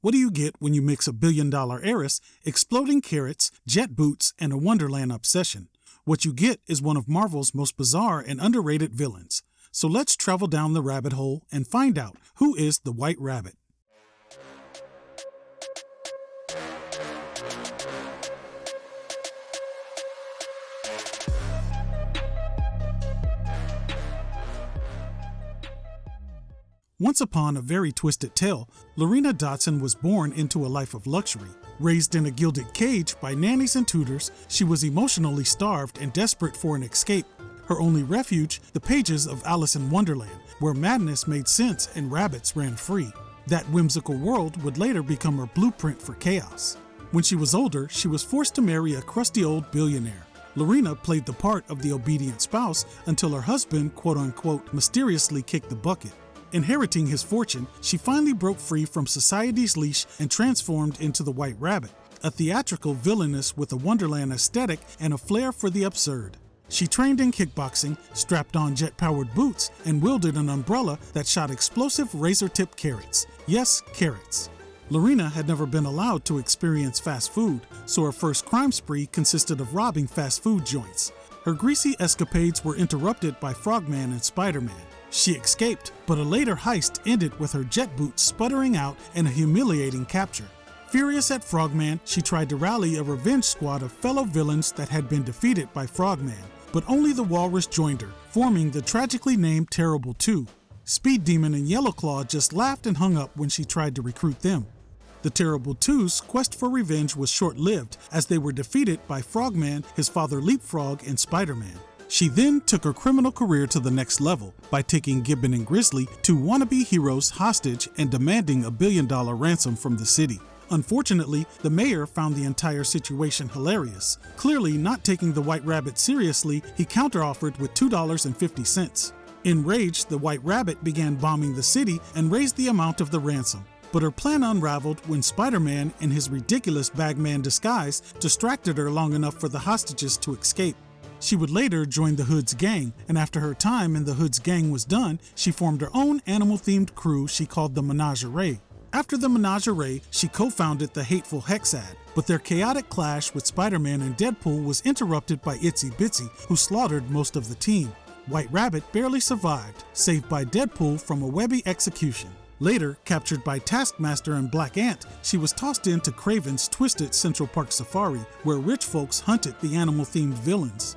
What do you get when you mix a billion-dollar heiress, exploding carrots, jet boots, and a Wonderland obsession? What you get is one of Marvel's most bizarre and underrated villains. So let's travel down the rabbit hole and find out who is the White Rabbit. Once upon a very twisted tale, Lorina Dodson was born into a life of luxury. Raised in a gilded cage by nannies and tutors, she was emotionally starved and desperate for an escape. Her only refuge, the pages of Alice in Wonderland, where madness made sense and rabbits ran free. That whimsical world would later become her blueprint for chaos. When she was older, she was forced to marry a crusty old billionaire. Lorina played the part of the obedient spouse until her husband, quote-unquote, mysteriously kicked the bucket. Inheriting his fortune, she finally broke free from society's leash and transformed into the White Rabbit, a theatrical villainess with a Wonderland aesthetic and a flair for the absurd. She trained in kickboxing, strapped on jet-powered boots, and wielded an umbrella that shot explosive razor-tipped carrots. Yes, carrots. Lorina had never been allowed to experience fast food, so her first crime spree consisted of robbing fast food joints. Her greasy escapades were interrupted by Frogman and Spider-Man. She escaped, but a later heist ended with her jet boots sputtering out and a humiliating capture. Furious at Frogman, she tried to rally a revenge squad of fellow villains that had been defeated by Frogman, but only the Walrus joined her, forming the tragically named Terrible Two. Speed Demon and Yellowclaw just laughed and hung up when she tried to recruit them. The Terrible Two's quest for revenge was short-lived as they were defeated by Frogman, his father Leapfrog, and Spider-Man. She then took her criminal career to the next level by taking Gibbon and Grizzly, two wannabe heroes, hostage and demanding a $1 billion ransom from the city. Unfortunately, the mayor found the entire situation hilarious. Clearly not taking the White Rabbit seriously, he counteroffered with $2.50. Enraged, the White Rabbit began bombing the city and raised the amount of the ransom. But her plan unraveled when Spider-Man, in his ridiculous Bagman disguise, distracted her long enough for the hostages to escape. She would later join the Hood's gang, and after her time in the Hood's gang was done, she formed her own animal-themed crew she called the Menagerie. After the Menagerie, she co-founded the hateful Hexad, but their chaotic clash with Spider-Man and Deadpool was interrupted by Itsy Bitsy, who slaughtered most of the team. White Rabbit barely survived, saved by Deadpool from a webby execution. Later, captured by Taskmaster and Black Ant, she was tossed into Kraven's twisted Central Park Safari, where rich folks hunted the animal-themed villains.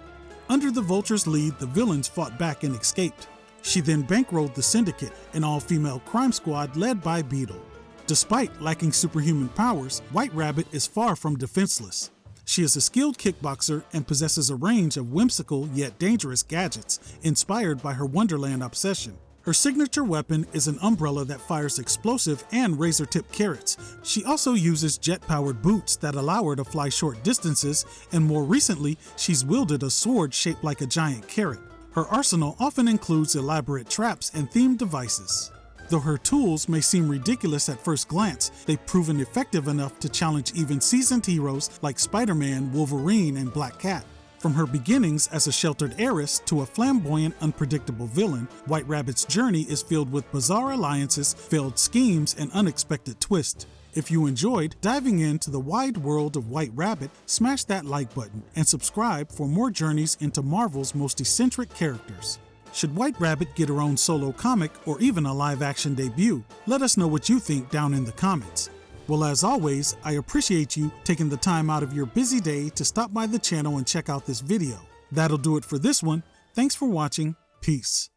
Under the Vulture's lead, the villains fought back and escaped. She then bankrolled the Syndicate, an all-female crime squad led by Beetle. Despite lacking superhuman powers, White Rabbit is far from defenseless. She is a skilled kickboxer and possesses a range of whimsical yet dangerous gadgets inspired by her Wonderland obsession. Her signature weapon is an umbrella that fires explosive and razor-tipped carrots. She also uses jet-powered boots that allow her to fly short distances, and more recently, she's wielded a sword shaped like a giant carrot. Her arsenal often includes elaborate traps and themed devices. Though her tools may seem ridiculous at first glance, they've proven effective enough to challenge even seasoned heroes like Spider-Man, Wolverine, and Black Cat. From her beginnings as a sheltered heiress to a flamboyant, unpredictable villain, White Rabbit's journey is filled with bizarre alliances, failed schemes, and unexpected twists. If you enjoyed diving into the wide world of White Rabbit, smash that like button and subscribe for more journeys into Marvel's most eccentric characters. Should White Rabbit get her own solo comic or even a live-action debut? Let us know what you think down in the comments. Well, as always, I appreciate you taking the time out of your busy day to stop by the channel and check out this video. That'll do it for this one. Thanks for watching. Peace.